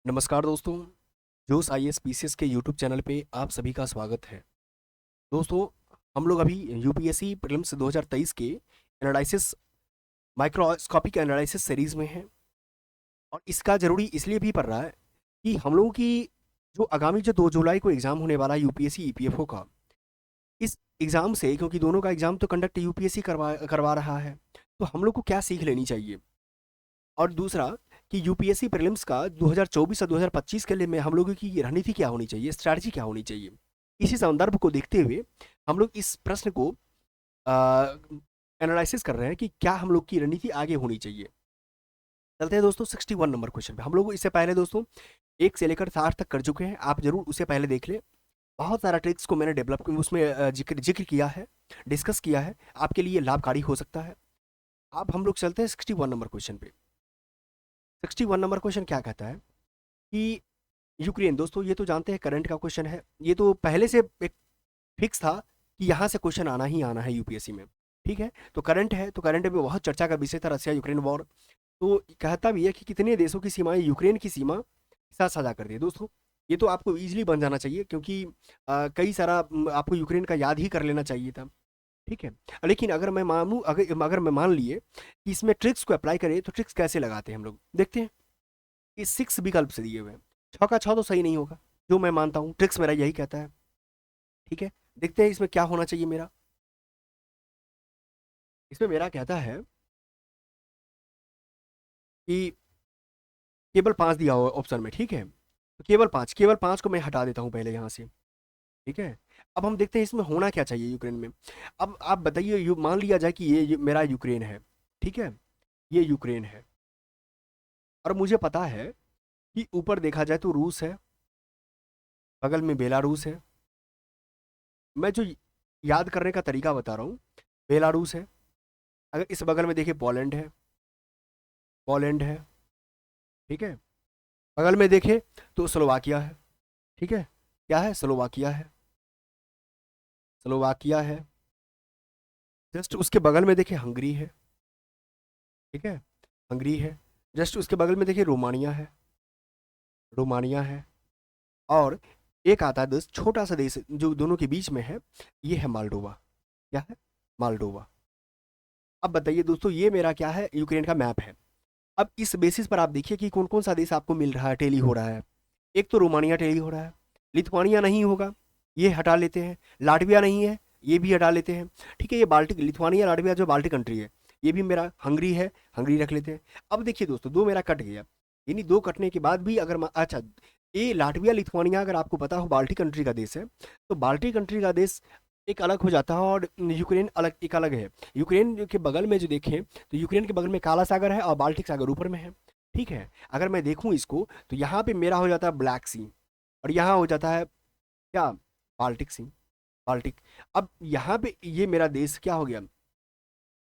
नमस्कार दोस्तों। जोश आईएएस पीसीएस के यूट्यूब चैनल पे आप सभी का स्वागत है। दोस्तों, हम लोग अभी यूपीएससी प्रीलिम्स 2023 के एनालिसिस माइक्रोस्कोपिक एनालिसिस सीरीज में हैं। और इसका ज़रूरी इसलिए भी पड़ रहा है कि हम लोगों की जो आगामी जो 2 जुलाई को एग्ज़ाम होने वाला है यूपीएससी ईपीएफओ का, इस एग्ज़ाम से, क्योंकि दोनों का एग्ज़ाम तो कंडक्ट यूपीएससी करवा करवा रहा है, तो हम लोग को क्या सीख लेनी चाहिए। और दूसरा कि यूपीएससी प्रीलिम्स का 2024 और 2025 के लिए में हम लोगों की रणनीति क्या होनी चाहिए, स्ट्रैटेजी क्या होनी चाहिए। इसी संदर्भ को देखते हुए हम लोग इस प्रश्न को एनालिसिस कर रहे हैं कि क्या हम लोग की रणनीति आगे होनी चाहिए। चलते हैं दोस्तों 61 नंबर क्वेश्चन पे। हम लोग इससे पहले दोस्तों 1 से लेकर 60 तक कर चुके हैं, आप जरूर उसे पहले देख लें। बहुत सारा ट्रिक्स को मैंने डेवलप उसमें जिक्र किया है, डिस्कस किया है, आपके लिए लाभकारी हो सकता है। अब हम लोग चलते हैं 61 नंबर क्वेश्चन पे। 61 नंबर क्वेश्चन क्या कहता है कि यूक्रेन, दोस्तों ये तो जानते हैं करंट का क्वेश्चन है, ये तो पहले से एक फिक्स था कि यहाँ से क्वेश्चन आना ही आना है यूपीएससी में। ठीक है, तो करंट है, तो करंट में बहुत चर्चा का विषय था रसिया यूक्रेन वॉर। तो कहता भी है कि कितने देशों की सीमाएं यूक्रेन की सीमा के साथ साझा कर दी है। दोस्तों ये तो आपको इजीली बन जाना चाहिए, क्योंकि कई सारा आपको यूक्रेन का याद ही कर लेना चाहिए था। ठीक है, लेकिन अगर मैं मानूं, अगर मैं मान लिए कि इसमें ट्रिक्स को अप्लाई करें, तो ट्रिक्स कैसे लगाते हैं हम लोग देखते हैं। इस 6 विकल्प से दिए हुए हैं, 6 का 6 तो सही नहीं होगा, जो मैं मानता हूँ ट्रिक्स मेरा यही कहता है। ठीक है, देखते हैं इसमें क्या होना चाहिए मेरा। इसमें मेरा कहता है कि केवल 5 दिया हुआ ऑप्शन में। ठीक है, तो केवल 5 को मैं हटा देता हूँ पहले यहाँ से। ठीक है, अब हम देखते हैं इसमें होना क्या चाहिए यूक्रेन में। अब आप बताइए, मान लिया जाए कि ये मेरा यूक्रेन है। ठीक है, ये यूक्रेन है, और मुझे पता है कि ऊपर देखा जाए तो रूस है, बगल में बेलारूस है। मैं जो याद करने का तरीका बता रहा हूँ, बेलारूस है, अगर इस बगल में देखिए पोलैंड है, पोलैंड है। ठीक है, बगल में देखें तो स्लोवाकिया है। ठीक है, क्या है, स्लोवाकिया है, स्लोवाकिया है। जस्ट उसके बगल में देखें हंगरी है। ठीक है, हंगरी है। जस्ट उसके बगल में देखिए रोमानिया है, रोमानिया है। और एक आता है देश, छोटा सा देश जो दोनों के बीच में है, ये है मालडोवा। क्या है, मालडोवा। अब बताइए दोस्तों, ये मेरा क्या है, यूक्रेन का मैप है। अब इस बेसिस पर आप देखिए कि कौन कौन सा देश आपको मिल रहा है, टेली हो रहा है। एक तो रोमानिया टेली हो रहा है, लिथुआनिया नहीं होगा, ये हटा लेते हैं। लाटविया नहीं है, ये भी हटा लेते हैं। ठीक है, ये बाल्टिक, लिथुआनिया लाटविया जो बाल्टिक कंट्री है, ये भी मेरा हंगरी है, हंगरी रख लेते हैं। अब देखिए दोस्तों, दो मेरा कट गया, यानी दो कटने के बाद भी अगर अच्छा, ये लाटविया लिथुआनिया अगर आपको पता हो बाल्टिक कंट्री का देश है, तो बाल्टिक कंट्री का देश एक अलग हो जाता है, और यूक्रेन अलग, एक अलग है। यूक्रेन के बगल में जो देखें, तो यूक्रेन के बगल में काला सागर है और बाल्टिक सागर ऊपर में है। ठीक है, अगर मैं देखूं इसको, तो यहाँ पे मेरा हो जाता है ब्लैक सी, और यहाँ हो जाता है क्या, बाल्टिक सी, बाल्टिक। अब यहाँ पे ये मेरा देश क्या हो गया,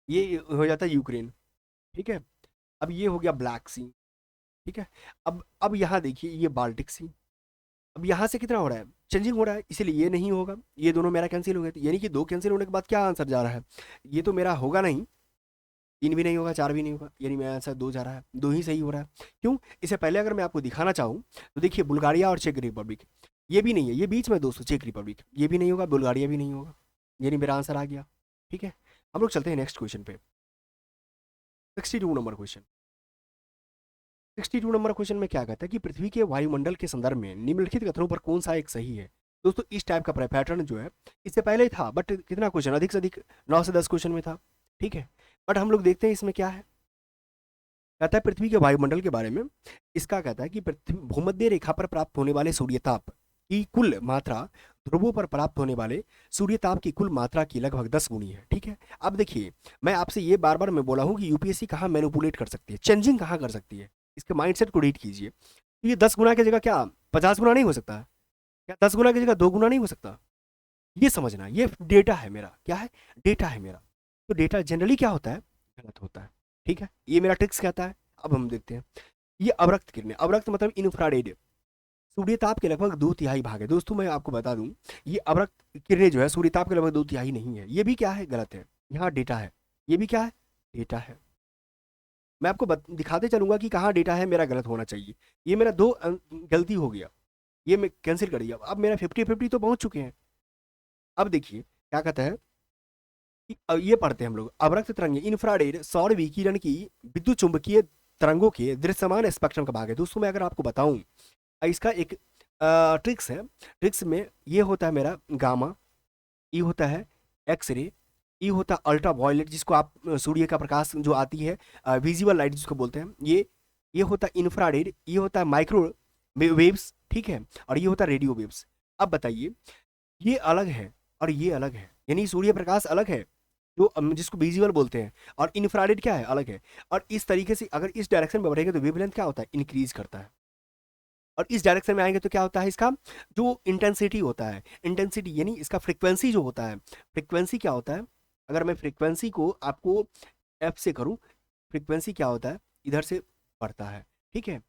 ये हो जाता है यूक्रेन। ठीक है, अब ये हो गया ब्लैक सी। ठीक है, अब यहाँ देखिए ये बाल्टिक सी। अब यहाँ से कितना हो रहा है, चेंजिंग हो रहा है, इसीलिए ये नहीं होगा, ये दोनों मेरा कैंसिल हो गए। यानी कि दो कैंसिल होने के बाद क्या आंसर जा रहा है, ये तो मेरा होगा नहीं, 3 भी नहीं होगा, 4 भी नहीं होगा, यानी मेरा आंसर 2 जा रहा है, 2 ही सही हो रहा है। क्यों, इससे पहले अगर मैं आपको दिखाना चाहूँ, तो देखिए बुल्गारिया और चेक रिपब्लिक, ये भी नहीं है, ये बीच में दोस्तों चेक रिपब्लिक, ये भी नहीं होगा, बुल्गारिया भी नहीं होगा, यानी मेरा आंसर आ गया। ठीक है, हम लोग चलते हैं नेक्स्ट क्वेश्चन पे। 62 नंबर क्वेश्चन। 62 नंबर क्वेश्चन में क्या कहता है कि पृथ्वी के वायुमंडल के संदर्भ में निम्नलिखित कथनों पर कौन सा एक सही है। दोस्तों इस टाइप का पैटर्न जो है इससे पहले ही था, बट कितना क्वेश्चन, अधिक से अधिक 9 से 10 क्वेश्चन में था। ठीक है, बट हम लोग देखते हैं इसमें क्या है। कहता है पृथ्वी के वायुमंडल के बारे में, इसका कहता है कि पृथ्वी भूमध्य रेखा पर प्राप्त होने वाले सूर्यताप की कुल मात्रा ध्रुवों पर प्राप्त होने वाले सूर्यताप की कुल मात्रा की लगभग 10 गुनी है। ठीक है, अब देखिए, मैं आपसे ये बार बार मैं बोला हूँ कि यूपीएससी कहाँ मैनिपुलेट कर सकती है, चेंजिंग कहाँ कर सकती है, इसके माइंडसेट को रीड कीजिए। तो ये 10 गुना की जगह क्या 50 गुना नहीं हो सकता है, क्या 10 गुना की जगह 2 गुना नहीं हो सकता, ये समझना, ये डेटा है मेरा, क्या है, डेटा है मेरा। तो डेटा जनरली क्या होता है, गलत होता है। ठीक है, ये मेरा ट्रिक्स कहता है। अब हम देखते हैं, ये अवरक्त किरणें, अवरक्त मतलब इंफ्रारेड, सूर्यताप के लगभग 2/3 भाग है। दोस्तों मैं आपको बता दूं, ये अवरक्त किरणें जो है सूर्यताप के लगभग 2/3 नहीं है, ये भी क्या है, गलत है। यहाँ डेटा है, ये भी क्या है, डेटा है। मैं आपको दिखाते चलूंगा कि कहाँ डेटा है मेरा गलत होना चाहिए। ये मेरा दो गलती हो गया, ये मैं कैंसिल कर दिया। अब मेरा 50-50 तो पहुंच चुके हैं। अब देखिए क्या कहता है कि ये पढ़ते हैं हम लोग, अवरक्त तरंगे इंफ्रारेड सौर विकिरण की विद्युत चुंबकीय तरंगों के दृश्यमान स्पेक्ट्रम का भाग है। दोस्तों मैं अगर आपको बताऊं, इसका एक ट्रिक्स है। ट्रिक्स में ये होता है मेरा गामा, ई होता है एक्स रे, ई होता है अल्ट्रा वायलेट जिसको आप सूर्य का प्रकाश जो आती है विजिबल लाइट जिसको बोलते हैं, ये होता है इंफ्रारेड, ये होता है माइक्रो वेव्स, ठीक है, और ये होता है रेडियो वेव्स। अब बताइए, ये अलग है और ये अलग है, यानी सूर्य प्रकाश अलग है जो जिसको विजिबल बोलते हैं, और इंफ्रारेड क्या है, अलग है। और इस तरीके से अगर इस डायरेक्शन में बढ़ेंगे तो वेवलेंथ क्या होता है, इंक्रीज करता है। और इस डायरेक्शन में आएंगे तो क्या होता है, इसका जो इंटेंसिटी होता है, इंटेंसिटी यानी इसका फ्रिक्वेंसी जो होता है, फ्रिक्वेंसी क्या होता है, अगर मैं फ्रिक्वेंसी को आपको एफ से करूं, फ्रिक्वेंसी क्या होता है, इधर से बढ़ता है, ठीक है।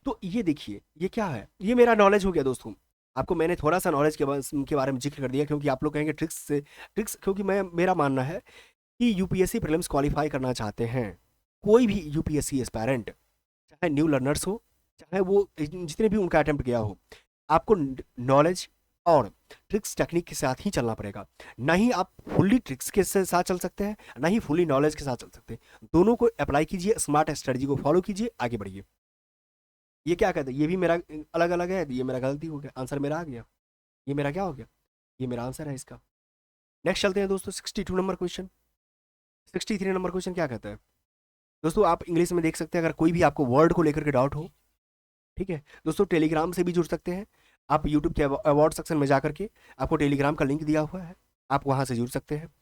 तो ये देखिए ये क्या है, ये मेरा नॉलेज हो गया दोस्तों। आपको मैंने थोड़ा सा नॉलेज के बारे में जिक्र कर दिया, क्योंकि आप लोग कहेंगे ट्रिक्स से, ट्रिक्स क्योंकि मैं मेरा मानना है कि यूपीएससी प्रीलिम्स क्वालिफाई करना चाहते हैं कोई भी यूपीएससी एस्पायरेंट, चाहे न्यू लर्नर्स हो, चाहे वो जितने भी उनका अटेम्प्ट गया हो, आपको नॉलेज और ट्रिक्स टेक्निक के साथ ही चलना पड़ेगा। ना ही आप फुल्ली ट्रिक्स के साथ चल सकते हैं, ना ही फुल्ली नॉलेज के साथ चल सकते हैं। दोनों को अप्लाई कीजिए, स्मार्ट स्ट्रेटजी को फॉलो कीजिए, आगे बढ़िए। ये क्या कहते हैं, ये भी मेरा अलग अलग है, ये मेरा गलती हो गया, आंसर मेरा आ गया। ये मेरा क्या हो गया, ये मेरा आंसर है इसका। नेक्स्ट चलते हैं दोस्तों, 62 नंबर क्वेश्चन। 63 नंबर क्वेश्चन क्या कहता है दोस्तों, आप इंग्लिश में देख सकते हैं, अगर कोई भी आपको वर्ड को लेकर के डाउट हो, ठीक है दोस्तों, टेलीग्राम से भी जुड़ सकते हैं। आप यूट्यूब के अवार्ड सेक्शन में जाकर के आपको टेलीग्राम का लिंक दिया हुआ है, आप वहां से जुड़ सकते हैं।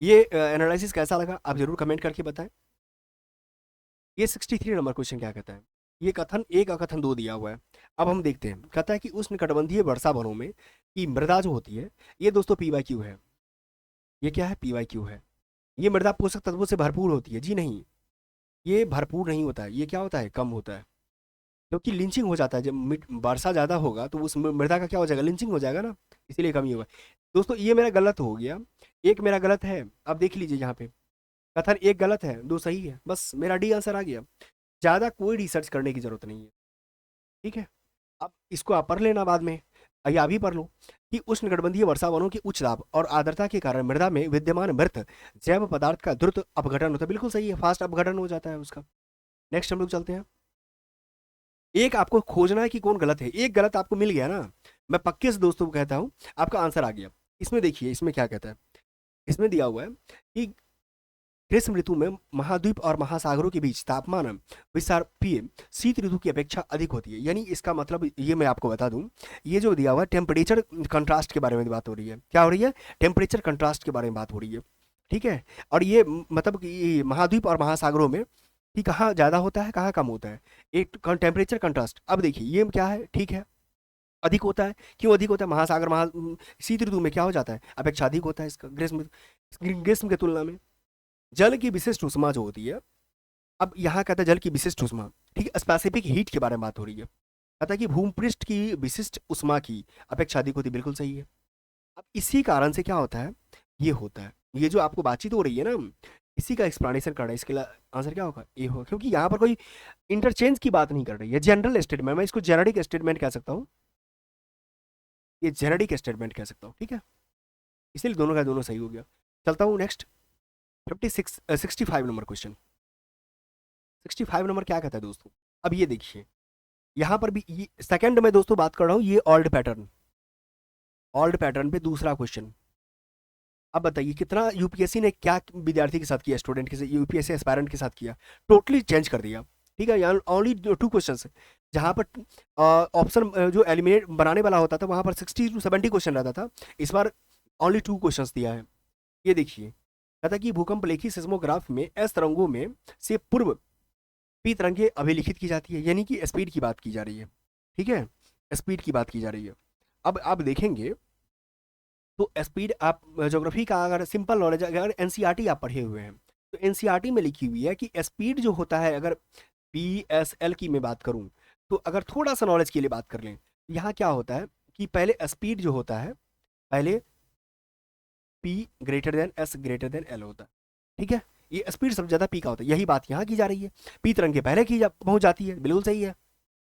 ये एनालिसिस कैसा लगा आप जरूर कमेंट करके बताएं। ये 63 नंबर क्वेश्चन क्या कहता है, ये कथन एक और कथन दो दिया हुआ है। अब हम देखते हैं, कहता है कि उष्णकटिबंधीय वर्षा वनों में की मृदा जो होती है, ये दोस्तों पीवाईक्यू है। ये क्या है, पीवाईक्यू है। ये मृदा पोषक तत्वों से भरपूर होती है, जी नहीं, ये भरपूर नहीं होता है, ये क्या होता है, कम होता है। क्योंकि लिंचिंग हो जाता है, जब वर्षा ज्यादा होगा तो उस मृदा का क्या हो जाएगा, लिंचिंग हो जाएगा ना, इसीलिए कमी होगा। दोस्तों ये मेरा गलत हो गया, एक मेरा गलत है। अब देख लीजिए यहाँ पे, कथन एक गलत है, दो सही है, बस मेरा डी आंसर आ गया। ज्यादा कोई रिसर्च करने की जरूरत नहीं है, ठीक है। अब इसको आप पढ़ लेना बाद में, या अभी पढ़ लो कि उष्णकटिबंधीय वर्षा वनों की उच्च दाब और आर्द्रता के कारण मृदा में विद्यमान मृत जैव पदार्थ का द्रुत अपघटन होता है, बिल्कुल सही है, फास्ट अपघटन हो जाता है उसका। नेक्स्ट हम लोग चलते हैं। एक आपको खोजना है कि कौन गलत है, एक गलत आपको मिल गया ना, मैं पक्के से दोस्तों को कहता हूं आपका आंसर आ गया। इसमें देखिए, इसमें क्या कहता है, इसमें दिया हुआ है कि ग्रीष्म ऋतु में महाद्वीप और महासागरों के बीच तापमान विस्तारीय शीत ऋतु की अपेक्षा अधिक होती है। यानी इसका मतलब ये मैं आपको बता दूं, ये जो दिया हुआ है टेम्परेचर कंट्रास्ट के बारे में बात हो रही है, क्या हो रही है, टेम्परेचर कंट्रास्ट के बारे में बात हो रही है, ठीक है। और ये मतलब कि ये महाद्वीप और महासागरों में कि कहाँ ज़्यादा होता है कहाँ कम होता है, एक टेम्परेचर कंट्रास्ट। अब देखिए ये क्या है, ठीक है, अधिक होता है। क्यों अधिक होता है, महासागर शीत ऋतु में क्या हो जाता है, अपेक्षा अधिक होता है इसका, ग्रीष्म ग्रीष्म की तुलना में। जल की विशिष्ट ऊष्मा जो होती है, अब यहाँ कहता है जल की विशिष्ट ऊष्मा, ठीक है, स्पेसिफिक हीट के बारे में बात हो रही है। कहता है कि भूपृष्ठ की विशिष्ट ऊष्मा की अपेक्षा अधिक होती है, बिल्कुल सही है। अब इसी कारण से क्या होता है, ये होता है, ये जो आपको बातचीत हो रही है ना, इसी का एक्सप्लेनेशन कर रहा है, इसके लिए आंसर क्या होगा, ये होगा, क्योंकि यहाँ पर कोई इंटरचेंज की बात नहीं कर रही है, जनरल स्टेटमेंट, मैं इसको जेनेरिक स्टेटमेंट कह सकता हूँ, ये जेनेरिक स्टेटमेंट कह सकता हूँ, ठीक है। इसलिए दोनों का दोनों सही हो गया। चलता हूँ नेक्स्ट, 65 नंबर क्वेश्चन। 65 नंबर क्या कहता है दोस्तों, अब ये देखिए, यहाँ पर भी सेकंड में दोस्तों बात कर रहा हूँ, ये ओल्ड पैटर्न, ओल्ड पैटर्न पे दूसरा क्वेश्चन। अब बताइए कितना यूपीएससी ने क्या विद्यार्थी के साथ किया, स्टूडेंट के साथ, यूपीएससी एस्पायरेंट के साथ किया, टोटली चेंज कर दिया, ठीक है। यहाँ ओनली 2 क्वेश्चन है, जहाँ पर ऑप्शन जो एलिमिनेट बनाने वाला होता था वहाँ पर 60 to 70 क्वेश्चन रहता था, इस बार ओनली 2 क्वेश्चन दिया है। ये देखिए, कहता कि भूकंप लेखी सिस्मोग्राफ में एस तरंगों में से पूर्व पी तरंगें अभिलिखित की जाती है, यानी कि स्पीड की बात की जा रही है, ठीक है, स्पीड की बात की जा रही है। अब आप देखेंगे तो स्पीड, आप ज्योग्राफी का अगर सिंपल नॉलेज, अगर एनसीईआरटी आप पढ़े हुए हैं तो एनसीईआरटी में लिखी हुई है कि स्पीड जो होता है, अगर पीएसएल की मैं बात करूं, तो अगर थोड़ा सा नॉलेज के लिए बात कर लें, यहाँ क्या होता है कि पहले स्पीड जो होता है, पहले P greater than S greater than L होता है, ठीक है। ये स्पीड सबसे ज़्यादा पी का होता है, यही बात यहाँ की जा रही है, पी तरंग के पहले पहुंच जाती है, बिल्कुल सही है,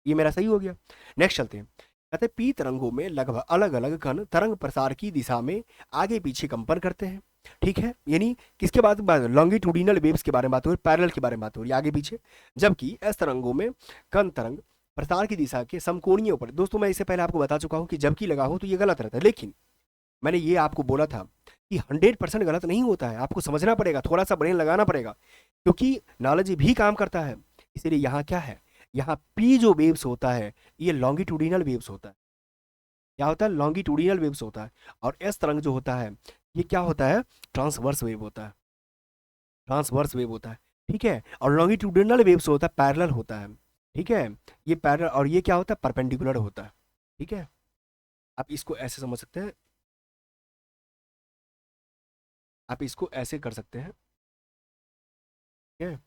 ये मेरा सही हो गया। नेक्स्ट चलते हैं, कहते हैं पी तरंगों में लगभग अलग अलग कण तरंग प्रसार की दिशा में आगे पीछे कंपन करते हैं, ठीक है, यानी किसके बात लॉन्गिट्यूडिनल वेव्स के बारे में बात हो रही है, पैरेलल के बारे में बात हो रही है आगे पीछे, जबकि एस तरंगों में कण तरंग प्रसार की दिशा के समकोणीय ऊपर। दोस्तों मैं इससे पहले आपको बता चुका हूं कि जबकि लगा हो तो ये गलत रहता है, लेकिन मैंने ये आपको बोला था कि 100% गलत नहीं होता है, आपको समझना पड़ेगा, थोड़ा सा ब्रेन लगाना पड़ेगा, क्योंकि नॉलेज भी काम करता है। इसीलिए यहाँ क्या है, यहाँ पी जो वेव्स होता है ये लॉन्गिट्यूडिनल वेव्स होता है, क्या होता है, लॉन्गिट्यूडिनल वेव्स होता है, और एस तरंग जो होता है ये क्या होता है, ट्रांसवर्स वेव होता है, ट्रांसवर्स वेव होता है, ठीक है, और लॉन्गिट्यूडिनल वेव्स होता है पैरेलल होता है, ठीक है, ये पैरेलल, और ये क्या होता है, परपेंडिकुलर होता है, ठीक है, आप इसको ऐसे समझ सकते हैं, आप इसको ऐसे कर सकते हैं, ठीक है,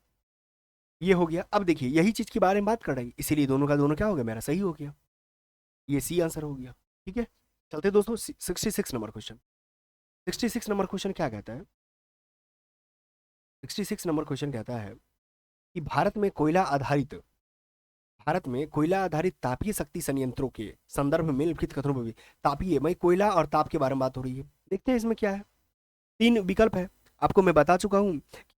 ये हो गया। अब देखिए यही चीज के बारे में बात कर रही है, इसीलिए दोनों का दोनों क्या हो गया, मेरा सही हो गया, ये सी आंसर हो गया, ठीक है। चलते दोस्तों 66 नंबर क्वेश्चन, 66 नंबर क्वेश्चन क्या कहता है, 66 नंबर क्वेश्चन कहता है कि भारत में कोयला आधारित तापीय शक्ति संयंत्रों के संदर्भ में निम्नलिखित कथनों पर भी, तापीय मैं कोयला और ताप के बारे में बात हो रही है, देखते हैं इसमें क्या है, 3 विकल्प है, आपको मैं बता चुका हूं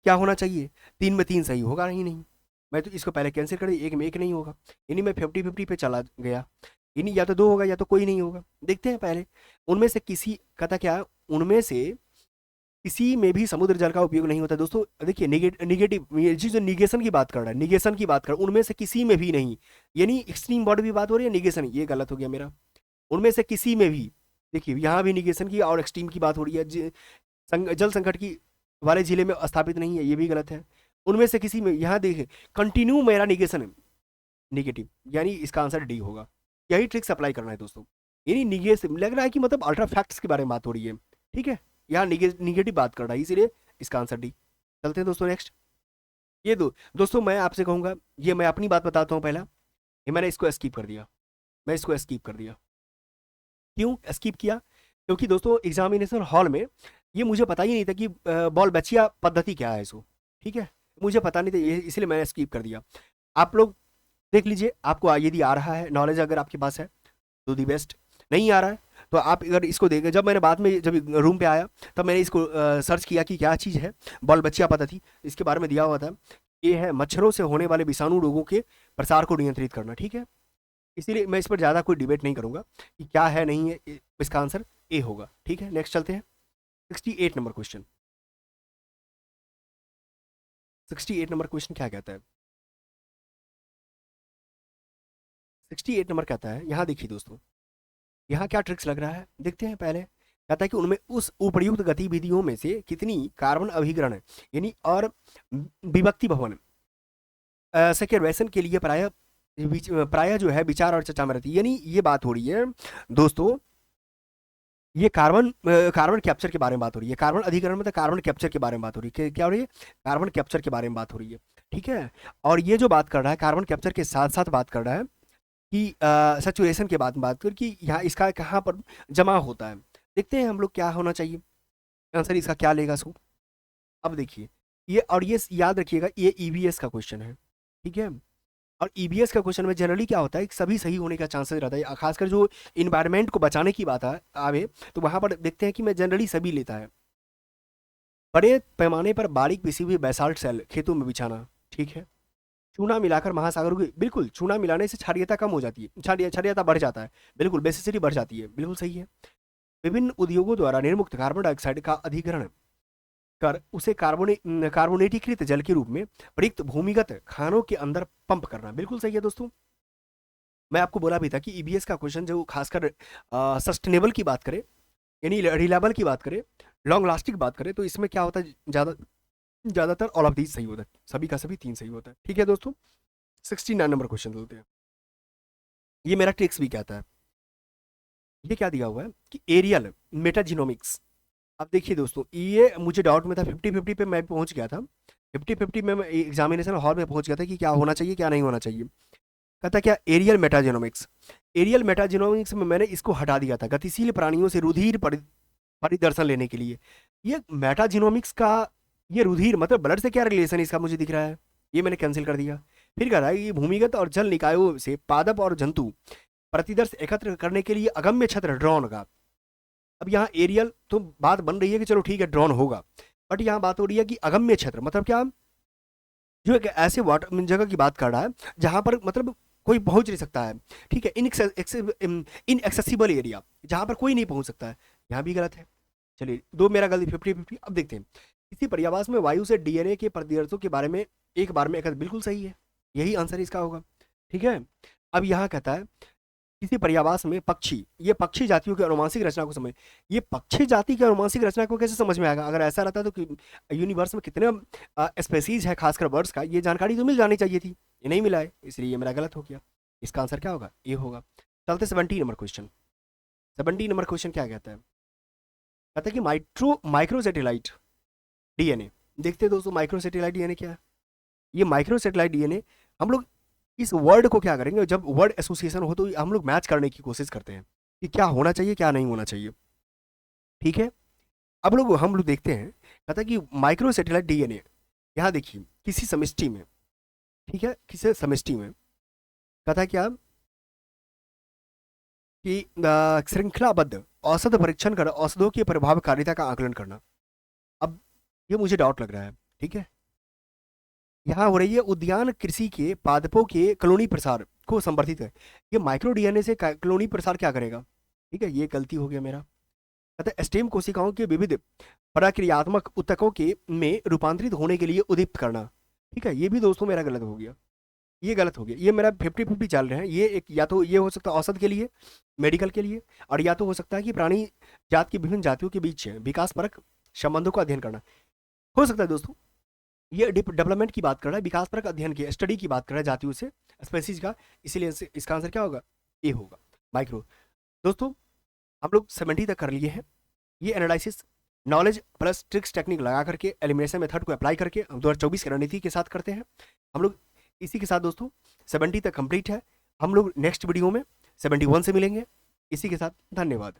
क्या होना चाहिए, 3 में 3 सही होगा ही नहीं, मैं तो इसको पहले कैंसिल कर दी, 1 में 1 नहीं होगा, यानी मैं 50-50 पे चला गया, यानी या तो 2 होगा या तो कोई नहीं होगा, देखते हैं पहले, उनमें से किसी कहता क्या, उनमें से किसी में भी समुद्र जल का उपयोग नहीं होता। दोस्तों देखिए निगेटिव, ये जो निगेशन की बात कर रहा है, निगेशन की बात कर रहा है, उनमें से किसी में भी नहीं, यानी एक्सट्रीम बॉडी भी बात हो रही है, निगेशन, ये गलत हो गया मेरा, उनमें से किसी में भी, देखिए यहाँ भी निगेशन की और एक्सट्रीम की बात हो रही है, जल संकट की वाले जिले में स्थापित नहीं है, ये भी गलत है, उनमें से किसी में, यहाँ देखिए कंटिन्यू मेरा निगेशन है, निगेटिव, यानी इसका आंसर डी होगा, यही ट्रिक्स अप्लाई करना है दोस्तों, यानी निगेशन लग रहा है कि मतलब अल्ट्रा फैक्ट्स के बारे में बात हो रही है, ठीक है, यहाँ निगेटिव बात कर रहा है, इसीलिए इसका आंसर डी। चलते हैं दोस्तों नेक्स्ट, ये दोस्तों मैं आपसे कहूंगा, ये मैं अपनी बात बताता हूँ पहला, ये मैंने इसको स्किप कर दिया, मैं इसको स्किप कर दिया, क्यों स्किप किया, क्योंकि दोस्तों एग्जामिनेशन हॉल में ये मुझे पता ही नहीं था कि बॉल बचिया पद्धति क्या है इसको, ठीक है, मुझे पता नहीं था, इसलिए मैंने स्किप कर दिया, आप लोग देख लीजिए, आपको यदि आ रहा है नॉलेज, अगर आपके पास है तो दी बेस्ट, नहीं आ रहा है तो आप अगर इसको देखें, जब मैंने बाद में जब रूम पे आया तब मैंने इसको सर्च किया कि क्या चीज़ है बॉल बच्चिया पद्धति, इसके बारे में दिया हुआ था, ये है मच्छरों से होने वाले विषाणु रोगों के प्रसार को नियंत्रित करना, ठीक है, इसीलिए मैं इस पर ज़्यादा कोई डिबेट नहीं करूंगा कि क्या है नहीं है, इसका आंसर ए होगा, ठीक है। नेक्स्ट चलते हैं 68 नंबर क्वेश्चन, 68 नंबर क्वेश्चन क्या कहता है, 68 नंबर कहता है, यहाँ देखिए दोस्तों, यहाँ क्या ट्रिक्स लग रहा है देखते हैं पहले, कहता है कि उनमें उस उपर्युक्त गतिविधियों में से कितनी कार्बन अभिग्रहण यानी और विभक्ति भवन सेक्वेशन के लिए प्राय जो है विचार और चर्चा में रहती है, यानी ये बात हो रही है दोस्तों, ये कार्बन कैप्चर के बारे में बात हो रही है, कार्बन अधिग्रहण मतलब कार्बन कैप्चर के बारे में बात हो रही है, क्या हो रही है, कार्बन कैप्चर के बारे में बात हो रही है, ठीक है, और ये जो बात कर रहा है कार्बन कैप्चर के साथ साथ बात कर रहा है कि सैचुरेशन के बात कर कि यहाँ इसका कहाँ पर जमा होता है, देखते हैं हम लोग क्या होना चाहिए, आंसर इसका क्या लेगा इसको, अब देखिए ये, और ये याद रखिएगा ये ईवीएस का क्वेश्चन है, ठीक है, और ईवीएस का क्वेश्चन में जनरली क्या होता है कि सभी सही होने का चांसेस रहता है, खासकर जो इन्वायरमेंट को बचाने की बात आवे तो वहां पर देखते हैं कि मैं जनरली सभी लेता है, बड़े पैमाने पर बारीक पिसी हुई बेसाल्ट सेल खेतों में बिछाना, ठीक है, चूना मिलाकर महासागरों की, बिल्कुल चूना मिलाने से क्षारीयता कम हो जाती है, क्षारीयता बढ़ जाता है, बिल्कुल बेसिसिटी बढ़ जाती है, बिल्कुल सही है, विभिन्न उद्योगों द्वारा निर्मुक्त कार्बन डाइऑक्साइड का अधिग्रहण कर उसे कार्बोनेटीकृत जल के रूप में प्रयुक्त भूमिगत खानों के अंदर पंप करना, बिल्कुल सही है दोस्तों, मैं आपको बोला भी था कि ईबीएस का क्वेश्चन जो खासकर सस्टेनेबल की बात करे, यानी रिलायबल की बात करे, लॉन्ग लास्टिंग बात करे, तो इसमें क्या होता है, ज्यादातर ऑल ऑफ दीज सही होता है, सभी का सभी 3 सही होता है, ठीक है दोस्तों। 69 नंबर क्वेश्चन बोलते हैं, ये मेरा ट्रिक्स भी कहता है, ये क्या दिया हुआ है कि एरियल मेटाजीनोमिक्स, अब देखिए दोस्तों ये मुझे डाउट में था, 50-50 पे मैं पहुंच गया था, 50-50 में मैं एग्जामिनेशन हॉल में पहुंच गया था कि क्या होना चाहिए क्या नहीं होना चाहिए, कहता क्या एरियल मेटाजीनोमिक्स, एरियल मेटाजीनोमिक्स में मैंने इसको हटा दिया था, गतिशील प्राणियों से रुधिर परिदर्शन लेने के लिए, ये मेटाजीनोमिक्स का ये रुधिर मतलब ब्लड से क्या रिलेशन इसका मुझे दिख रहा है, ये मैंने कैंसिल कर दिया। फिर कह रहा है ये भूमिगत और जल निकायों से पादप और जंतु प्रतिदर्श एकत्र करने के लिए अगम्य छत्र ड्रोन का। अब यहाँ एरियल तो बात बन रही है कि चलो ठीक है ड्रोन होगा, बट यहाँ बात हो रही है कि अगम्य क्षेत्र मतलब क्या, जो एक ऐसे वाटर जगह की बात कर रहा है जहां पर मतलब कोई पहुंच नहीं सकता है, ठीक है, इनएक्सेसिबल एरिया जहां पर कोई नहीं पहुंच सकता है, यहाँ भी गलत है। चलिए दो मेरा गलती 50-50। अब देखते हैं, इसी पर्यावास में वायु से डीएनए के प्रतिदर्शों के बारे में एक बार में एक, बिल्कुल सही है, यही आंसर इसका होगा। ठीक है, अब यहाँ कहता है किसी पर्यावास में पक्षी, ये पक्षी जातियों की अनुवांशिक रचना को समझ, ये पक्षी जाति की अनुवांशिक रचना को कैसे समझ में आएगा, अगर ऐसा रहता तो यूनिवर्स में कितने स्पेसीज है खासकर बर्ड्स का, ये जानकारी तो मिल जानी चाहिए थी, ये नहीं मिला है, इसलिए ये मेरा गलत हो गया। इसका आंसर क्या होगा, ये होगा। चलते 17 नंबर क्वेश्चन। 17 नंबर क्वेश्चन क्या कहता है, कहता है कि माइक्रो सैटेलाइट डीएनए। देखते हैं दोस्तों माइक्रो सैटेलाइट डीएनए क्या है। ये माइक्रो सैटेलाइट डीएनए हम लोग इस वर्ड को क्या करेंगे, जब वर्ड एसोसिएशन हो तो हम लोग मैच करने की कोशिश करते हैं कि क्या होना चाहिए क्या नहीं होना चाहिए। ठीक है, अब लोग हम लोग देखते हैं, कहता है कि माइक्रो सैटेलाइट डीएनए, यहाँ देखिए किसी समष्टि में, ठीक है, किसी समष्टि में कहता है क्या कि श्रृंखलाबद्ध औषध परीक्षण कर औषधों की प्रभावकारिता का आकलन करना। अब ये मुझे डाउट लग रहा है, ठीक है, यहाँ हो रही है उद्यान कृषि के पादपों के कॉलोनी प्रसार को संवर्धित है, ये माइक्रो डीएनए से कॉलोनी प्रसार क्या करेगा, ठीक है, ये गलती हो गया मेरा। कहते हैं स्टेम कोशिकाओं के विविध प्रक्रियात्मक ऊतकों के में रूपांतरित होने के लिए उद्दीप्त करना। ठीक है, ये भी दोस्तों मेरा गलत हो गया, ये गलत हो गया, ये मेरा 50-50 चल रहे हैं। ये एक या तो ये हो सकता है औषध के लिए, मेडिकल के लिए, और या तो हो सकता है कि प्राणी जात की विभिन्न जातियों के बीच विकास परक संबंधों का अध्ययन करना हो सकता है। दोस्तों ये डेवलपमेंट की बात कर रहा है, विकास परक अध्ययन की स्टडी की बात कर रहा है जातियों से, स्पेसीज का, इसीलिए इसका आंसर क्या होगा, ए होगा, माइक्रो। दोस्तों हम लोग 70 तक कर लिए हैं। ये analysis knowledge plus tricks technique लगा करके एलिमिनेशन मेथड को अप्लाई करके हम 2024 की रणनीति के साथ करते हैं हम लोग। इसी के साथ दोस्तों 70 तक कंप्लीट है, हम लोग नेक्स्ट वीडियो में 71 से मिलेंगे। इसी के साथ धन्यवाद।